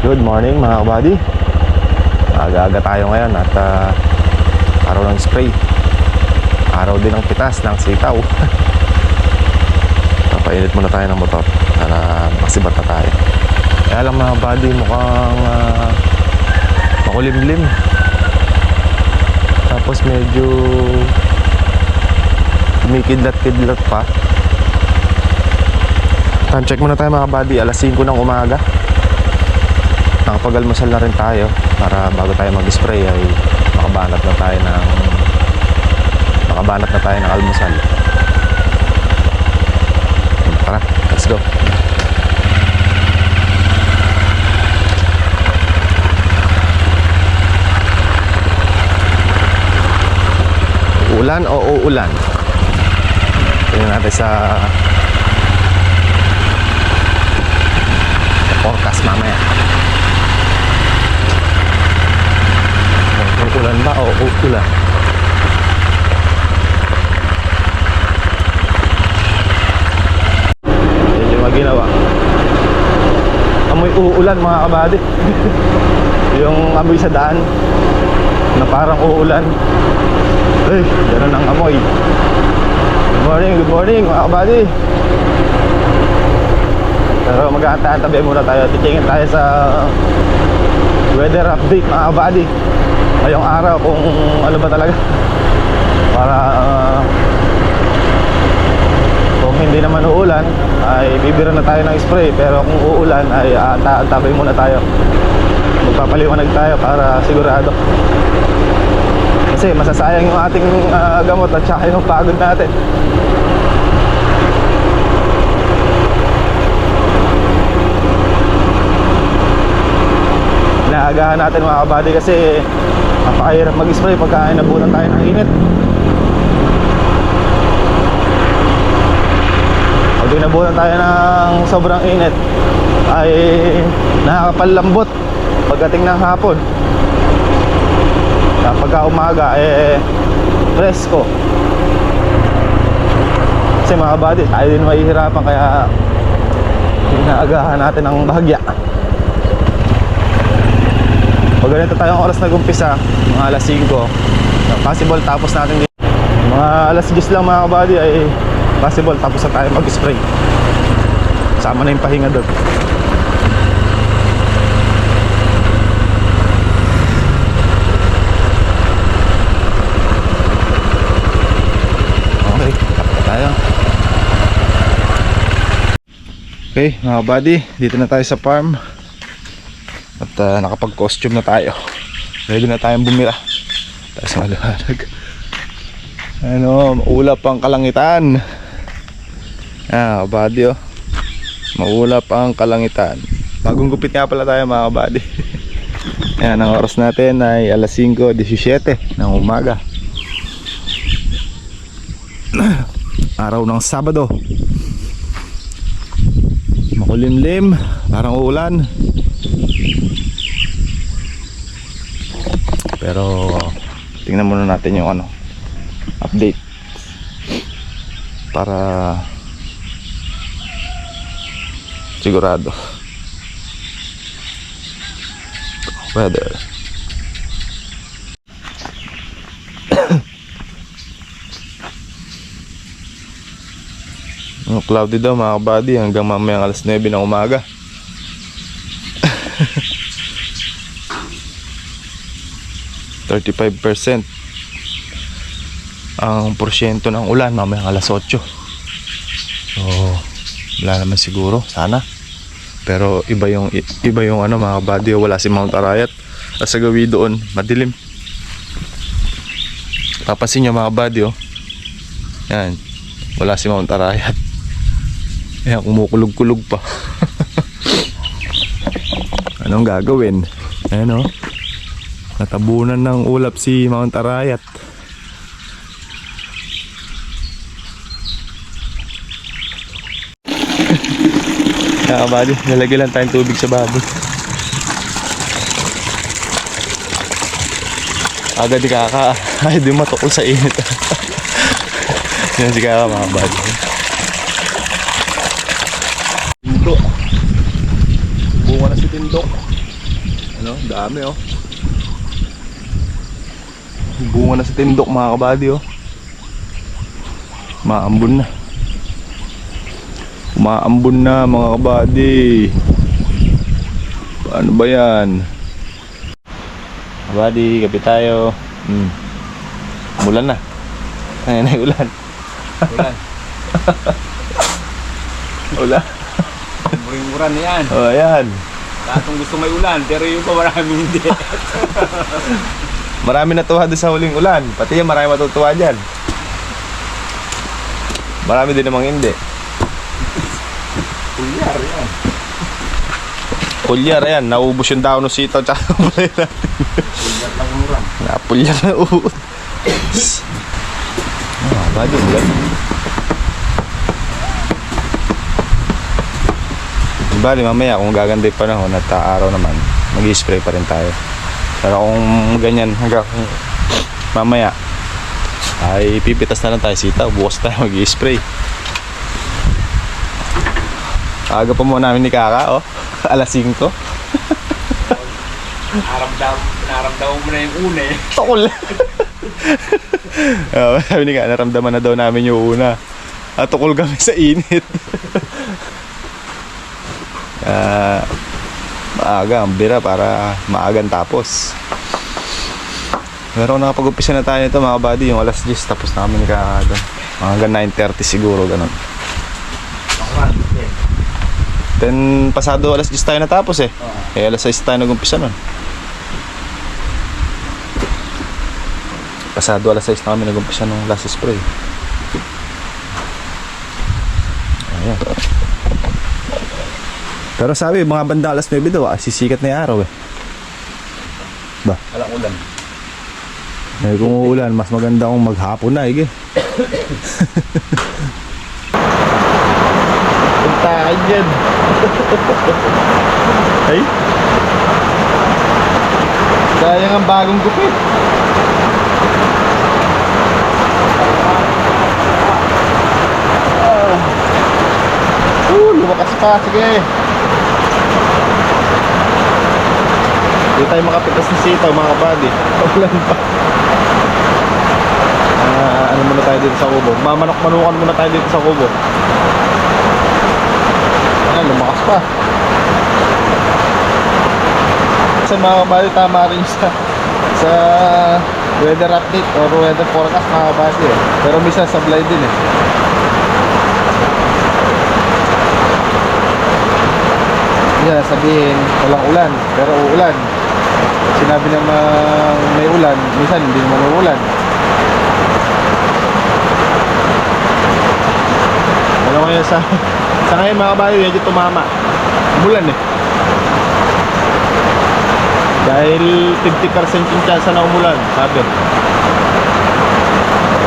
Good morning mga kabady. Aga-aga tayo ngayon at araw ng spray. Araw din ng pitas ng sitaw. Papainit muna tayo ng motor para makasibat na tayo. Kaya lang mga kabady, mukhang makulimlim. Tapos medyo kumikidlat-kidlat pa. Time check muna tayo mga kabady, alas 5 ng umaga. Nakapag-almusal na rin tayo para bago tayo mag-spray ay makabanat na tayo ng almusal. Tara, let's go. Ulan o uulan? Tingnan natin sa forecast mamaya. Ulan ba o uulan? Medyo maginawa. Amoy uulan mga kabady. Yung amoy sa daan na parang uulan. Ay, gano'n ang amoy. Good morning mga kabady. Pero mag-aantabi muna tayo. Titingin tayo sa weather update mga kabady ngayong araw kung ano ba talaga para kung hindi naman uulan ay bibira na tayo ng spray, pero kung uulan ay antabay muna tayo, magpapaliwanag tayo para sigurado, kasi masasayang yung ating gamot at saka yung pagod natin. Inaagahan natin mga kabady kasi napakahirap mag-spray pagka inabutan tayo ng init. Pag inabutan tayo ng sobrang init ay nakakapalambot pagdating ng hapon. Pagka umaga presko. Kasi mga kabady, tayo din mahihirapan, kaya inaagahan natin ng bahagya. Pag ganito tayong oras nag-umpisa, mga alas 5, possible tapos natin dito. Mga alas 10 lang mga kabady ay possible tapos na tayo mag-spray. Sama na yung pahinga doon. Okay, tapos tayo. Okay mga kabady, dito na tayo sa farm. At nakapag-costume na tayo. Ready na tayong bumira. Tayo sa maliwanag. Ano, maulap ang kalangitan. Kabady oh. Maulap ang kalangitan. Bagong gupit nga pala tayo mga kabady. Ayan, ang oras natin ay alas 5:17 ng umaga. Araw ng Sabado. Makulimlim, parang uulan. Pero tingnan muna natin yung update para sigurado. Weather. Cloudy daw mga kabady hanggang mamayang alas 9 ng umaga. %35 ang porsyento ng ulan mamayang alas 8. So wala naman siguro, sana. Pero iba yung mga kabady, wala si Mount Arayat. At sa gawi doon madilim. Papansin nyo mga kabady oh. Yan, wala si Mount Arayat. Ayan, kumukulog-kulog pa. Anong gagawin? Ayan oh, natabunan ng ulap si Mount Arayat. Kabady, nalagay lang tayong tubig sa baboy. Agad di kaka. Ay, di matukol sa init. Yan si kaka mga kabady. Tindok. Bunga na si Tindok. Ano, dami oh. Bunga na sa tindok mga kabady oh. Maambon na. Umaambon na mga kabady. Paano ba yan? Kabady, gabi tayo. Ulan na. Ayan ay ulan. Ulan. Ulan. Muring-muran na yan. Oh, ayan. Lahat gusto may ulan, pero yung pa marami hindi. Marami natuwa doon sa huling ulan. Pati yan, marami matutuwa dyan. Marami din namang hindi. Kulyar yan. Pulyar, ayan. Naubos yung daon ng sitaw tsaka kulay natin. Kulyar lang umuran. Napulyar na uot. Badi, ulan. Bali, mamaya kung gaganda yung panahon at araw naman, mag-i-spray pa rin tayo. Pero kung ganyan hanggang mamaya ay pipitas na lang tayo sitaw, bukas tayo mag-i-spray. Aga pa muna namin ni Kaka oh. Alas 5. Naramdaman mo na yung una eh. Tukol. Sabi ni Kaka, naramdaman na daw namin yung una. At tukol kami sa init. Maaga ang bira para maagang tapos. Pero nakapag-umpisa na tayo nito mga buddy, yung alas 10 tapos na kami ni Kaka doon. Hanggang 9:30 siguro ganun. 10 pasado alas 10 tayo natapos eh. Eh alas 6 tayo nag-umpisa nun. Pasado alas 6 na kami nag-umpisa nung last spray. Ayan. Pero sabi mga banda alas 9 daw, sisikat na yung araw eh. Ba? Walang ulan. Eh kung uulan, mas maganda kung maghapon na eh. Puntaan dyan. Ay? Sayang ang bagong gupit. Lumakas pa, sige. Hindi tayo makapitas ng sitaw mga kabady. Ulan pa. Ano muna tayo dito sa kubo? Mamanok-manukan muna tayo dito sa kubo. Ayan, lumakas pa. Kasi mga kabady, tama rin sa weather update or weather forecast mga kabady eh. Pero misa sablay din eh. Yeah, sabihin walang ulan pero uulan. Sinabi namang may ulan, minsan hindi naman uulan. Ano ngayon sa ngayon mga kabayo, medyo tumama. Umulan eh. Dahil 50% yung chance na umulan, sabi.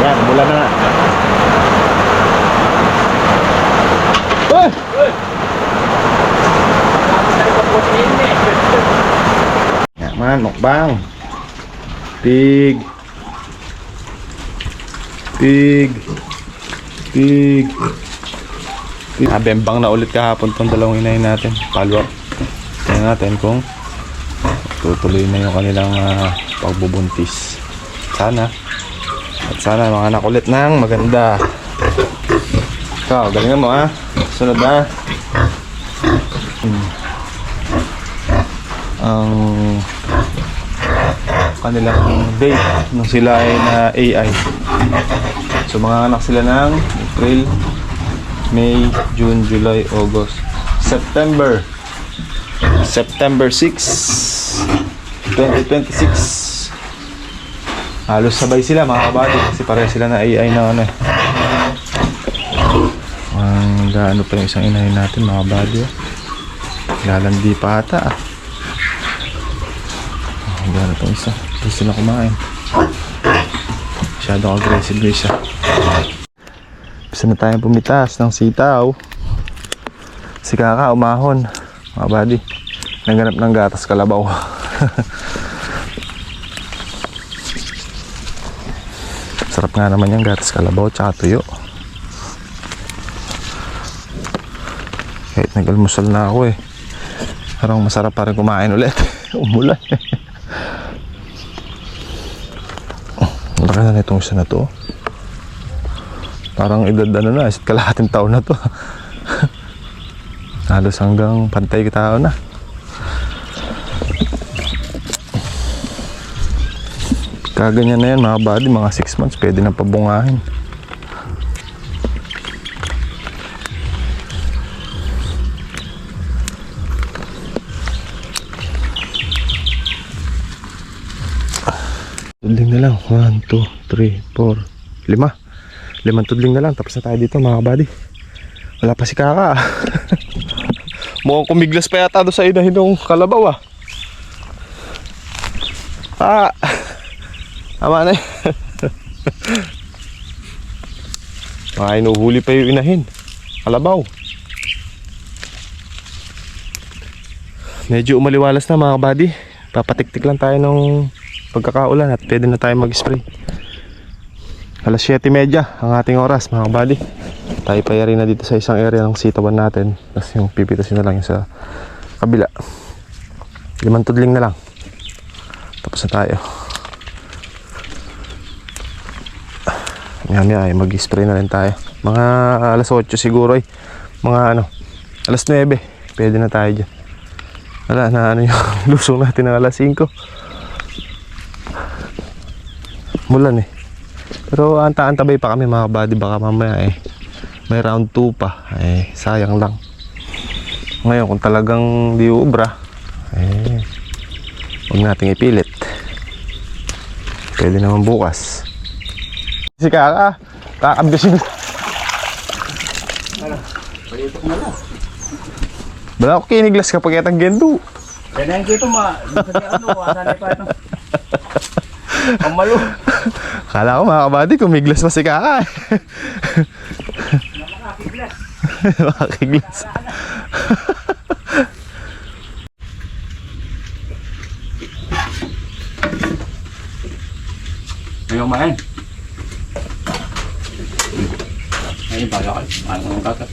Ayan, umulan na nga. Man, mukbang. Pig. Bembang na ulit kahapon tong dalawang inahin natin. Follow up. Tingnan natin kung tutuloy na yung kanilang pagbubuntis. Sana. At sana mga anak ulit ng maganda. Ikaw, galingan mo ha. Sunod na. Ang kanilang date nung sila ay na AI. So mga anak sila ng April, May, June, July, August, September 6, 2026. Halos sabay sila mga kabady kasi pareho sila na AI na ano eh. Ang gaano pa yung isang inahin natin mga kabady. Lalandi pa ata ah. Gano'n itong isa. Hindi sila kumain. Masyadong aggressive na siya. Bisa na tayong pumitas ng sitaw. Si Kaka umahon. Mga buddy, naghanap ng gatas kalabaw. Sarap nga naman yung gatas kalabaw tsaka tuyo. Kahit nag-almusal na ako eh, parang masarap pa rin kumain ulit. Umulan. Laki na itong isa na to. Parang edad na, isa't kalahating taon na to. Halos hanggang pantay tao na. Kaganyan na yan mga buddy, mga 6 months pwede na pabungahin. Tudling na lang. 1, 2, 3, 4, 5. 5 tudling na lang. Tapos na tayo dito mga buddy. Wala pa si Kaka. Mukhang kumiglas pa yata doon sa inahin ng kalabaw ah. Tama na. Mga inuhuli pa yung inahin. Kalabaw. Medyo umaliwalas na mga buddy. Papatik-tik lang tayo ng pagkakaulan at pwede na tayo mag-spray. Alas 7:30 ang ating oras mga buddy. Tayo payari na dito sa isang area ng sitawan natin. Tapos yung pipitasin na lang yung sa kabila. 5 tudling na lang. Tapos na tayo. Maya ay mag-spray na rin tayo. Mga alas 8 siguro ay. Mga alas 9. Pwede na tayo dyan. Wala na yung lusong natin ng alas 5. Mulan eh. Pero antabay pa kami mga buddy. Baka mamaya may round 2 pa. Sayang lang. Ngayon kung talagang di ubra, huwag nating ipilit. Pwede naman bukas. Si Kaka, kakabdasin. Palitok na lang. Bala ako kiniglas kapag itang gendo. Kaya na yung asan pa ito. Ang malo. Kala ko mga kabady, kumiglas pa si Kaka. Nakakiglas. Makakiglas. Ngayon main. Ngayon pala ka. Ano ang kakat?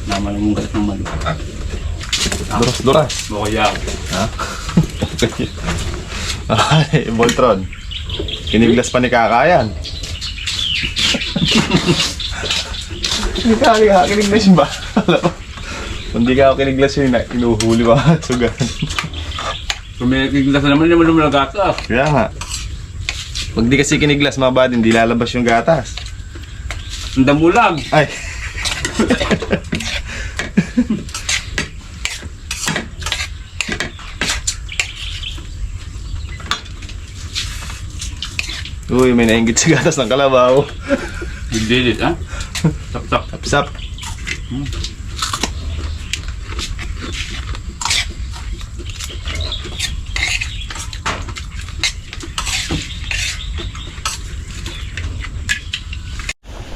Naman mong galat ng malo. Duras. Bukayaw. Ha? Ay, Voltron. Kiniglas pa ni Kaka yan. Hindi ka kiniglas ba? Kung di ka ako kiniglas yun, inuhuli ba? Sugan. Kung may kiglas naman naman gatas. Kaya nga. Pag di kasi kiniglas mga buddy, hindi lalabas yung gatas. Ang damulag. Ay. Uy, may nainggit sa gatas ng kalabaw. Hindi ha? Sak-sak. Sapsap.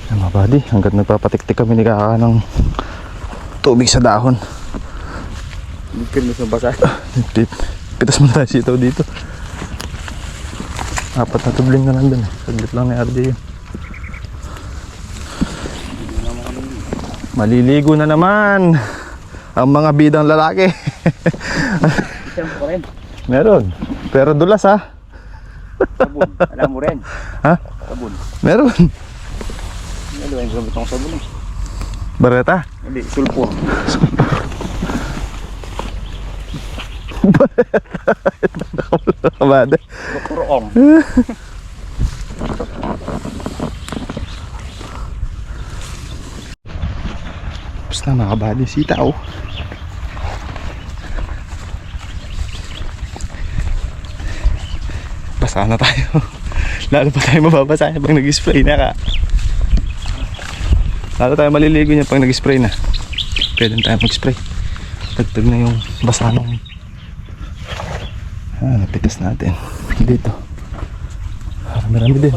Mga buddy, hanggat nagpapatik-tik kami ni Kaka ng tubig sa dahon. Bikin mo sa basa. Pitas mo tayo sitaw dito. 4 na tubling na nandun eh. Saglit lang ni RJ yun. Maliligo na naman ang mga bidang lalaki. Isang po rin. Meron. Pero dulas ha. Sabon. Alam mo rin. Ha? Sabon. Meron. Ano yung gamit ng sabon eh? Bareta. Hindi, sulpur. Kabada. Kukurong. Basta mga kabady, sitaw. Basa na tayo. Lalo pa tayo mababasa pag nag-spray na ka. Lalo tayo maliligo niya pag nag-spray na. Pwede na tayo mag-spray. Tagtag na yung basa nung napitas natin. Dito. Marami din.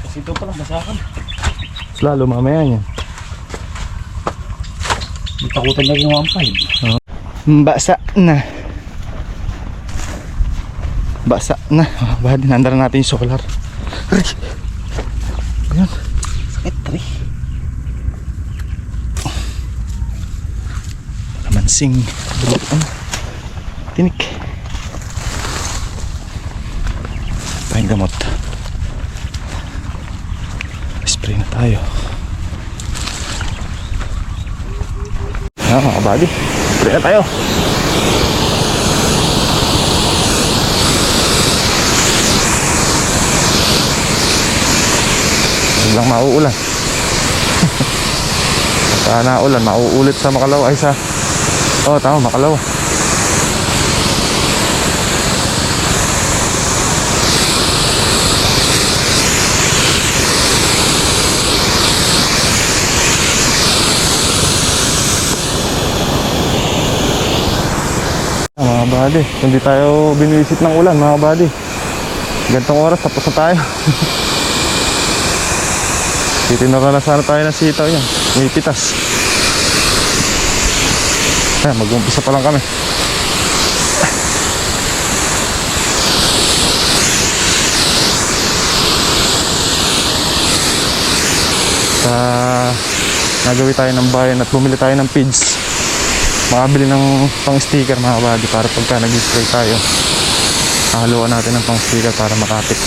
Kasi ito palang basakan. Mas lalo mamaya niyan. Takutan na yung 1.5. Basa na. Basa na. Bahad, nandara natin yung solar. Aray. Ayan. Sakit, aray. Kamansing. tinik. Tayong gamot. Spray na tayo. Mga kabady, spray na tayo. Biglang mauulan. Baka naulan, mauulit sa Makalawa ay sa... Oh, tama, Makalawa. Mga buddy, hindi tayo binivisit ng ulan mga buddy. Gantong oras tapos na tayo. Titinaran na sana tayo ng sitaw yan. May pitas. Ayan, mag-umpisa pa lang kami. Nagawi tayo ng bayan at bumili tayo ng feeds. Makabili ng pang sticker mga buddy para pagka nag-spray tayo, haluan natin ng pang sticker para makapit.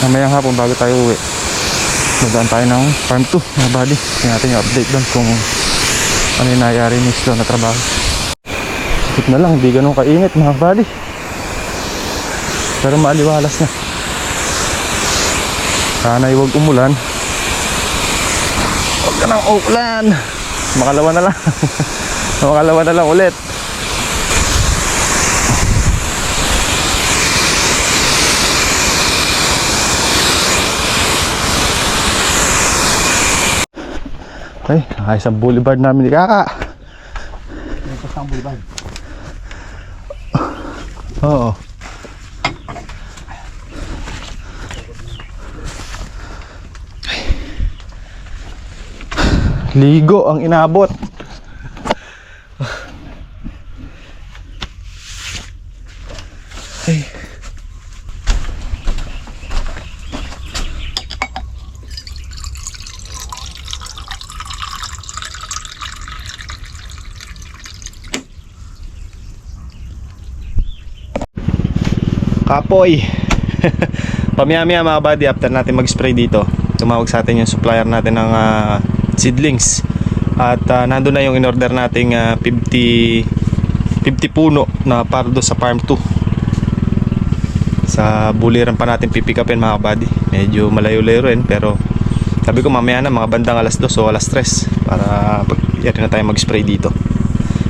Mamayang hapon bago tayo uwi, magdaan tayo ng farm 2 mga buddy. Tingnan natin yung update doon kung ano yung nangyari ni Islo na trabaho. Sakit na lang, hindi ganun kainit mga buddy, pero maaliwalas na. Sana'y huwag umulan. Huwag ka nang umulan. Makalawa na lang. Makalawa na lang ulit. Ay, ayos ang boulevard namin ni Kaka. Ito sa bulban. Oo. Ligo ang inabot. Ay. Kapoy. Pamaya-maya mga buddy, after natin mag-spray dito, tumawag sa atin yung supplier natin ng seedlings. At nandun na yung in-order nating 50 puno na pardo sa farm 2. Sa buliran pa natin pipikapin mga buddy. Medyo malayo-layo rin, pero sabi ko mamaya na mga bandang alas 2 o alas 3 para pag yari na tayo mag-spray dito.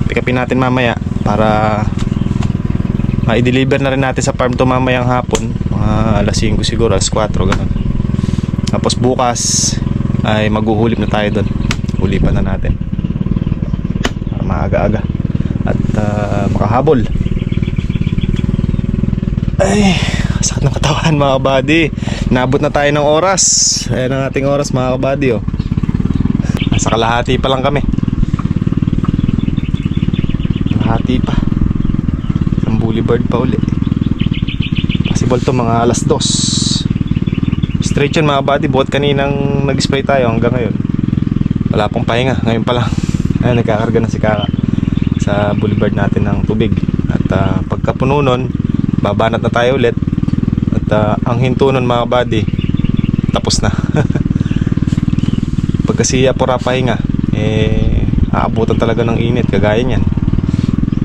Pikapin natin mamaya para i-deliver na rin natin sa farm 2 mamayang hapon, mga alas 5 siguro, alas 4 ganun. Tapos bukas ay maghuhulip na tayo doon. Hulipan na natin para maaga-aga at makahabol. Ay, sakit ng katawan mga kabady. Nabot na tayo ng oras. Ayan ang ating oras mga kabady, oh. Nasa kalahati pa lang kami. Kalahati pa. Ang boulevard pa uli. Possible to mga alas 2. Straight yun mga kabady. Buhat kaninang nag-spray tayo hanggang ngayon. Wala pong pahinga. Ngayon pa lang. Ayan, nagkakarga na si Kaka sa boulevard natin ng tubig. At pagkapuno nun, babanat na tayo ulit. At ang hinto nun mga buddy, tapos na. Pag kasi apura pahinga, aabutan talaga ng init kagaya niyan.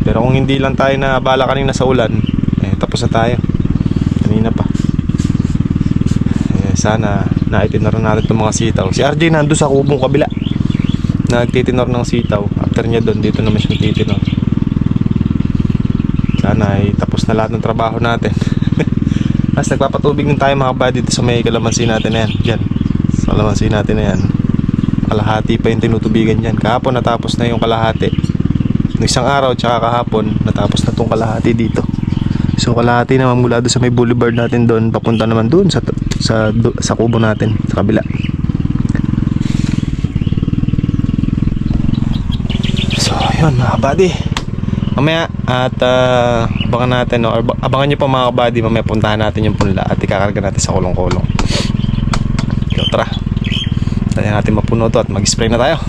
Pero kung hindi lang tayo na abala kanina sa ulan, tapos na tayo kanina pa. Sana naitinor natin itong mga sitaw. Si RJ nandun sa kubong kabila, nagtitinor ng sitaw. After niya doon, dito naman siya titinor. Sana ay tapos na lahat ng trabaho natin. Mas nagpapatubig din tayo mga buddy sa may kalamansi natin na yan. Diyan, sa kalamansi natin na yan. Kalahati pa yung tinutubigan dyan. Kahapon natapos na yung kalahati. Isang araw tsaka kahapon natapos na tong kalahati dito. So kalahati naman mula doon sa may boulevard natin doon, papunta naman doon sa kubo natin sa kabila. So yun mga buddy, mamaya at abangan natin, no? Or abangan nyo pa mga kabady, mamaya puntahan natin yung punla at ikakarga natin sa kulong-kulong. So, tara, tayo natin mapuno to at mag-spray na tayo.